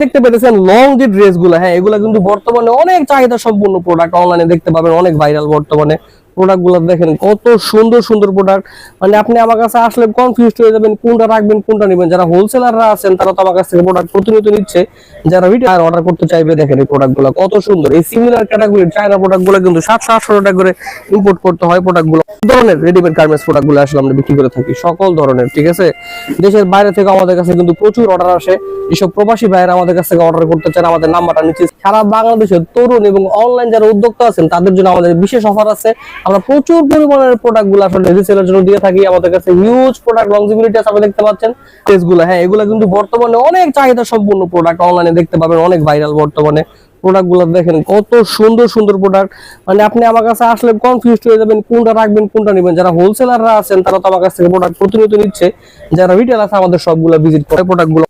দেখতে পেতেছেন লং যে ড্রেসগুলো, হ্যাঁ এগুলো কিন্তু বর্তমানে অনেক চাহিদা সম্পূর্ণ প্রোডাক্ট, অনলাইনে দেখতে পাবেন, অনেক ভাইরাল বর্তমানে প্রোডাক্ট গুলো। দেখেন কত সুন্দর সুন্দর প্রোডাক্ট, মানে আপনি আমার কাছে আসলে কনফিউজড হয়ে যাবেন কোনটা রাখবেন কোনটা নেবেন। যারা হোলসেলাররা আছেন তারা তো আমার কাছ থেকে প্রোডাক্ট প্রতিনিয়ত নিচ্ছে, যারা রিটেল অর্ডার করতে চাইবে দেখেন এই প্রোডাক্ট গুলো কত সুন্দর। এই সিমিলার ক্যাটাগরির চায়না প্রোডাক্ট গুলো কিন্তু 700-800 টাকা করে ইম্পোর্ট করতে হয় প্রোডাক্ট গুলো। ধরনের রেডিমেড গার্মেন্টস প্রোডাক্ট গুলো আসলে আমরা বিক্রি করে থাকি সকল ধরনের, ঠিক আছে। দেশের বাইরে থেকে আমাদের কাছে কিন্তু প্রচুর অর্ডার আসে। এসব প্রবাসী ভাইয়েরা আমাদের কাছ থেকে অর্ডার করতে চান, আমাদের নাম্বারটা নিচে। সারা বাংলাদেশের তরুণ এবং অনলাইন যারা উদ্যোক্তা আছেন তাদের জন্য আমাদের বিশেষ অফার আছে। আমরা প্রচুর পরিমাণের প্রোডাক্ট গুলো আসলে রিসেলের জন্য দিয়ে থাকি। আমাদের কাছে হিউজ প্রোডাক্ট লংজিবিলিটি আছে, আপনি দেখতে পাচ্ছেন ড্রেসগুলো, হ্যাঁ এগুলো কিন্তু বর্তমানে অনেক চাহিদা সম্পূর্ণ প্রোডাক্ট, অনলাইনে দেখতে পাবেন, অনেক ভাইরাল বর্তমানে প্রোডাক্ট গুলো। দেখেন কত সুন্দর সুন্দর প্রোডাক্ট, মানে আপনি আমার কাছে আসলে কনফিউজড হয়ে যাবেন কোনটা রাখবেন কোনটা নেবেন। যারা হোলসেলাররা আছেন তারা তো আমার কাছ থেকে প্রোডাক্ট প্রতিনিয়ত নিচ্ছে, যারা রিটেল আছে আমাদের সবগুলো ভিজিট করে প্রোডাক্ট গুলো।